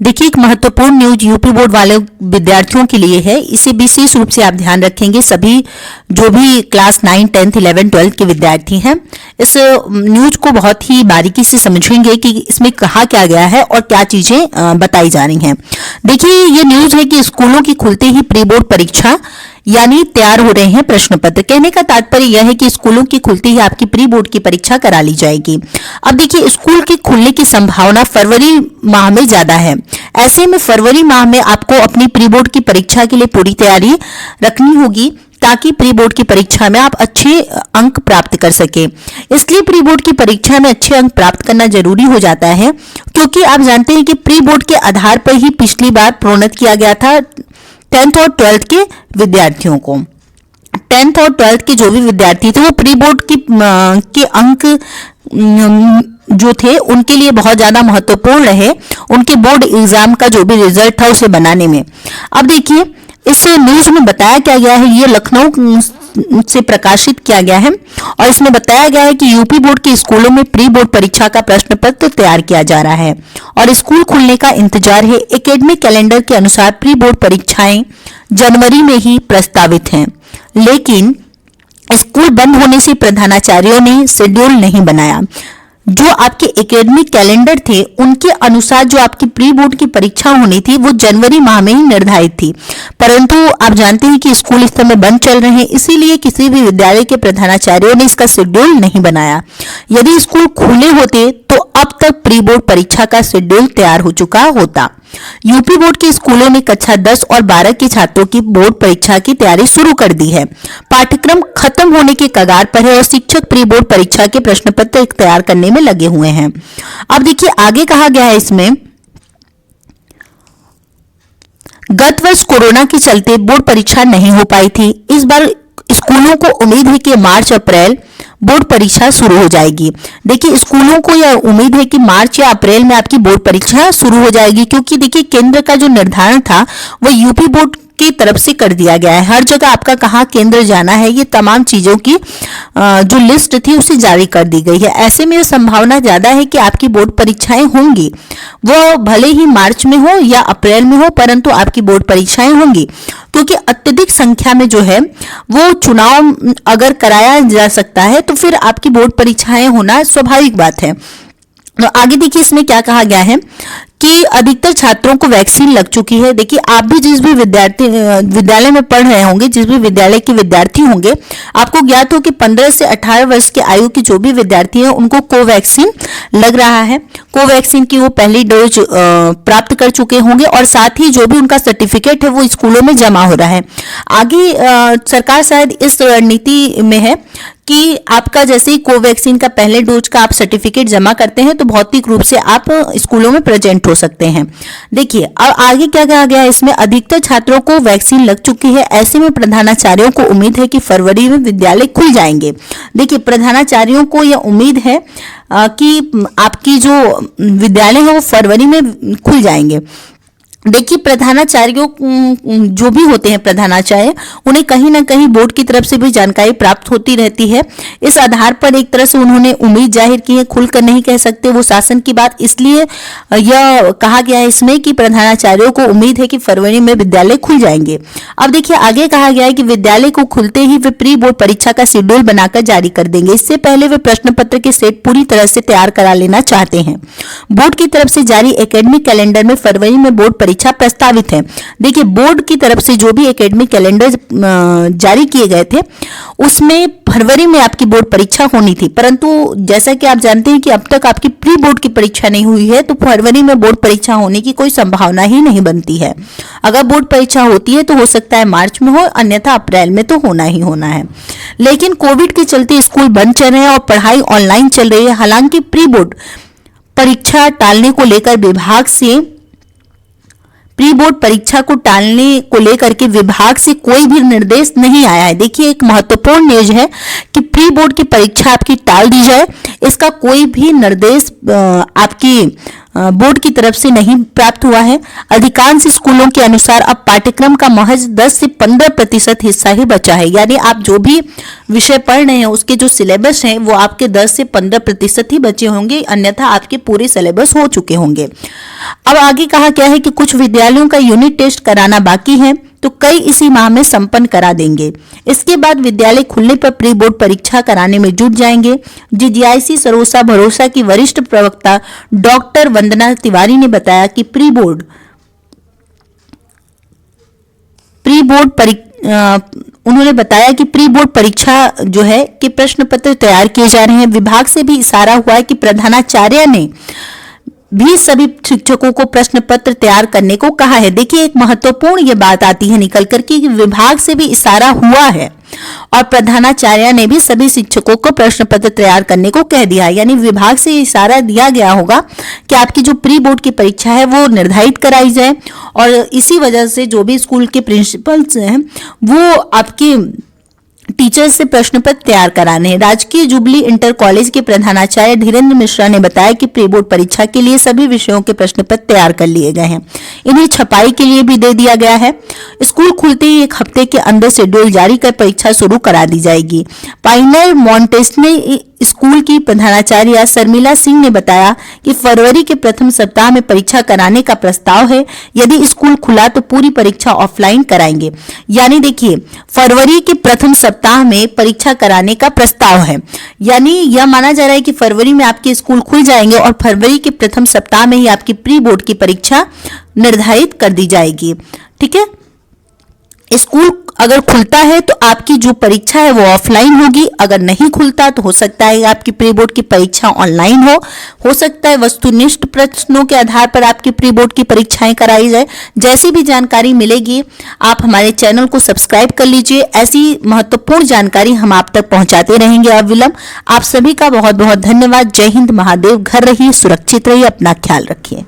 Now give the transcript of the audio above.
देखिए, एक महत्वपूर्ण न्यूज यूपी बोर्ड वाले विद्यार्थियों के लिए है। इसे विशेष रूप से आप ध्यान रखेंगे, सभी जो भी क्लास 9, 10, 11, 12 के विद्यार्थी हैं, इस न्यूज को बहुत ही बारीकी से समझेंगे कि इसमें कहा क्या गया है और क्या चीजें बताई जा रही हैं। देखिए, ये न्यूज है कि स्कूलों की खुलते ही प्री बोर्ड परीक्षा यानी तैयार हो रहे हैं प्रश्न पत्र। कहने का तात्पर्य यह है कि स्कूलों की खुलते ही आपकी प्री बोर्ड की परीक्षा करा ली जाएगी। अब देखिए, स्कूल के खुलने की संभावना फरवरी माह में ज्यादा है। ऐसे में फरवरी माह में आपको अपनी प्री बोर्ड की परीक्षा के लिए पूरी तैयारी रखनी होगी ताकि प्री बोर्ड की परीक्षा में आप अच्छे अंक प्राप्त कर सके। इसलिए प्री बोर्ड की परीक्षा में अच्छे अंक प्राप्त करना जरूरी हो जाता है, क्योंकि आप जानते हैं कि प्री बोर्ड के आधार पर ही पिछली बार प्रोन्नत किया गया था 10th और 12th के विद्यार्थियों को। 10th और 12th के जो भी विद्यार्थी थे वो प्री बोर्ड के अंक जो थे उनके लिए बहुत ज़्यादा महत्वपूर्ण रहे, उनके बोर्ड एग्जाम का जो भी रिजल्ट था उसे बनाने में। अब देखिए, इस न्यूज में बताया क्या गया है, ये लखनऊ से प्रकाशित किया गया है और इसमें बताया गया है कि यूपी बोर्ड के स्कूलों में प्री बोर्ड परीक्षा का प्रश्न पत्र तैयार किया जा रहा है और स्कूल खुलने का इंतजार है। एकेडमिक कैलेंडर के अनुसार प्री बोर्ड परीक्षाएं जनवरी में ही प्रस्तावित हैं, लेकिन स्कूल बंद होने से प्रधानाचार्यों ने शेड्यूल नहीं बनाया। जो आपके एकेडमिक कैलेंडर थे उनके अनुसार जो आपकी प्री बोर्ड की परीक्षा होनी थी वो जनवरी माह में ही निर्धारित थी, परंतु आप जानते हैं कि स्कूल इस समय बंद चल रहे हैं, इसीलिए किसी भी विद्यालय के प्रधानाचार्यों ने इसका शेड्यूल नहीं बनाया। यदि स्कूल खुले होते तो अब तक प्री बोर्ड परीक्षा का शेड्यूल तैयार हो चुका होता। यूपी बोर्ड के स्कूलों ने कक्षा 10 और 12 के छात्रों की बोर्ड परीक्षा की तैयारी शुरू कर दी है। पाठ्यक्रम खत्म होने के कगार पर है और शिक्षक प्री बोर्ड परीक्षा के प्रश्न पत्र तैयार करने में लगे हुए हैं। अब देखिए, आगे कहा गया है इसमें, गत वर्ष कोरोना के चलते बोर्ड परीक्षा नहीं हो पाई थी। इस बार स्कूलों को उम्मीद है कि मार्च अप्रैल बोर्ड परीक्षा शुरू हो जाएगी। देखिए, स्कूलों को यह उम्मीद है कि मार्च या अप्रैल में आपकी बोर्ड परीक्षा शुरू हो जाएगी, क्योंकि देखिए केंद्र का जो निर्धारण था वो यूपी बोर्ड की तरफ से कर दिया गया है। हर जगह आपका कहाँ केंद्र जाना है, ये तमाम चीजों की जो लिस्ट थी उसे जारी कर दी गई है। ऐसे में संभावना ज्यादा है कि आपकी बोर्ड परीक्षाएं होंगी, वो भले ही मार्च में हो या अप्रैल में हो, परंतु आपकी बोर्ड परीक्षाएं होंगी, क्योंकि अत्यधिक संख्या में जो है वो चुनाव अगर कराया जा सकता है तो फिर आपकी बोर्ड परीक्षाएं होना स्वाभाविक बात है। तो आगे देखिए, इसमें क्या कहा गया है कि अधिकतर छात्रों को वैक्सीन लग चुकी है। देखिए, आप भी जिस भी विद्यालय में पढ़ रहे होंगे, जिस भी विद्यालय के विद्यार्थी होंगे, आपको ज्ञात हो कि 15 से 18 वर्ष के आयु के जो भी विद्यार्थी हैं उनको कोवैक्सीन लग रहा है। कोवैक्सीन की वो पहली डोज प्राप्त कर चुके होंगे और साथ ही जो भी उनका सर्टिफिकेट है वो स्कूलों में जमा हो रहा है। आगे सरकार शायद इस रणनीति में है कि आपका जैसे ही कोवैक्सीन का पहले डोज का आप सर्टिफिकेट जमा करते हैं तो भौतिक रूप से आप स्कूलों में प्रेजेंट हो सकते हैं। देखिए, अब आगे क्या कहा गया है इसमें, अधिकतर छात्रों को वैक्सीन लग चुकी है। ऐसे में प्रधानाचार्यों को उम्मीद है कि फरवरी में विद्यालय खुल जाएंगे। देखिए, प्रधानाचार्यों को यह उम्मीद है कि आपकी जो विद्यालय है वो फरवरी में खुल जाएंगे। देखिए, प्रधानाचार्यों जो भी होते हैं प्रधानाचार्य, उन्हें कहीं ना कहीं बोर्ड की तरफ से भी जानकारी प्राप्त होती रहती है। इस आधार पर एक तरह से उन्होंने उम्मीद जाहिर की है, खुलकर नहीं कह सकते वो शासन की बात, इसलिए यह कहा गया है इसमें कि प्रधानाचार्यों को उम्मीद है कि फरवरी में विद्यालय खुल जाएंगे। अब देखिए, आगे कहा गया है कि विद्यालय को खुलते ही वे प्री बोर्ड परीक्षा का शेड्यूल बनाकर जारी कर देंगे। इससे पहले वे प्रश्न पत्र के सेट पूरी तरह से तैयार करा लेना चाहते हैं। बोर्ड की तरफ से जारी एकेडमिक कैलेंडर में फरवरी में बोर्ड परीक्षा प्रस्तावित है। देखिए, बोर्ड की तरफ से जो भी एकेडमिक कैलेंडर जारी किए गए थे उसमें फरवरी में आपकी बोर्ड परीक्षा होनी थी, परंतु जैसा कि आप जानते हैं कि अब तक आपकी प्री बोर्ड की परीक्षा नहीं हुई है, तो फरवरी में बोर्ड परीक्षा होने की कोई संभावना ही नहीं बनती है। अगर बोर्ड परीक्षा होती है तो हो सकता है मार्च में हो, अन्यथा अप्रैल में तो होना ही होना है। लेकिन कोविड के चलते स्कूल बंद चल रहे हैं और पढ़ाई ऑनलाइन चल रही है। हालांकि प्री बोर्ड परीक्षा टालने को लेकर विभाग से प्री बोर्ड परीक्षा को टालने को लेकर के विभाग से कोई भी निर्देश नहीं आया है। देखिए, एक महत्वपूर्ण न्यूज है कि प्री बोर्ड की परीक्षा आपकी टाल दी जाए, इसका कोई भी निर्देश आपकी बोर्ड की तरफ से नहीं प्राप्त हुआ है। अधिकांश स्कूलों के अनुसार अब पाठ्यक्रम का महज 10 से 15% हिस्सा ही बचा है, यानी आप जो भी विषय पढ़ रहे हैं उसके जो सिलेबस हैं वो आपके 10 से 15% ही बचे होंगे, अन्यथा आपके पूरे सिलेबस हो चुके होंगे। अब आगे कहा क्या है कि कुछ विद्यालयों का यूनिट टेस्ट कराना बाकी है, तो कई इसी माह में संपन्न करा देंगे। इसके बाद विद्यालय खुलने पर प्री बोर्ड परीक्षा कराने में जुट जाएंगे। जीजीआईसी सरोसा भरोसा की वरिष्ठ प्रवक्ता डॉक्टर वंदना तिवारी ने बताया कि उन्होंने बताया कि प्री बोर्ड परीक्षा जो है कि प्रश्न पत्र तैयार किए जा रहे हैं। विभाग से भी इशारा हुआ है कि प्रधानाचार्य ने भी सभी शिक्षकों को प्रश्न पत्र तैयार करने को कहा है। देखिए, एक महत्वपूर्ण ये बात आती है निकल करके कि विभाग से भी इशारा हुआ है और प्रधानाचार्य ने भी सभी शिक्षकों को प्रश्न पत्र तैयार करने को कह दिया है, यानी विभाग से इशारा दिया गया होगा कि आपकी जो प्री बोर्ड की परीक्षा है वो निर्धारित कराई जाए। और इसी वजह से जो भी स्कूल के प्रिंसिपल्स हैं वो आपके टीचर्स से प्रश्न पत्र तैयार कराने हैं। राजकीय जुबली इंटर कॉलेज के प्रधानाचार्य धीरेन्द्र मिश्रा ने बताया कि प्री बोर्ड परीक्षा के लिए सभी विषयों के प्रश्न पत्र तैयार कर लिए गए हैं, इन्हें छपाई के लिए भी दे दिया गया है। स्कूल खुलते ही एक हफ्ते के अंदर शेड्यूल जारी कर परीक्षा शुरू करा दी जाएगी। पाइनर मॉन्टेसने स्कूल की प्रधानाचार्य शर्मिला सिंह ने बताया कि फरवरी के प्रथम सप्ताह में परीक्षा कराने का प्रस्ताव है। यदि स्कूल खुला तो पूरी परीक्षा ऑफलाइन कराएंगे, यानी देखिए फरवरी के प्रथम सप्ताह में परीक्षा कराने का प्रस्ताव है, यानी यह माना जा रहा है कि फरवरी में आपके स्कूल खुल जाएंगे और फरवरी के प्रथम सप्ताह में ही आपकी प्री बोर्ड की परीक्षा निर्धारित कर दी जाएगी। ठीक है, स्कूल अगर खुलता है तो आपकी जो परीक्षा है वो ऑफलाइन होगी, अगर नहीं खुलता तो हो सकता है आपकी प्री बोर्ड की परीक्षा ऑनलाइन हो सकता है वस्तुनिष्ठ प्रश्नों के आधार पर आपकी प्री बोर्ड की परीक्षाएं कराई जाए। जैसी भी जानकारी मिलेगी आप हमारे चैनल को सब्सक्राइब कर लीजिए, ऐसी महत्वपूर्ण जानकारी हम आप तक पहुंचाते रहेंगे अविलंब। आप सभी का बहुत बहुत धन्यवाद। जय हिंद, महादेव, घर रहिए, सुरक्षित रहिए, अपना ख्याल रखिए।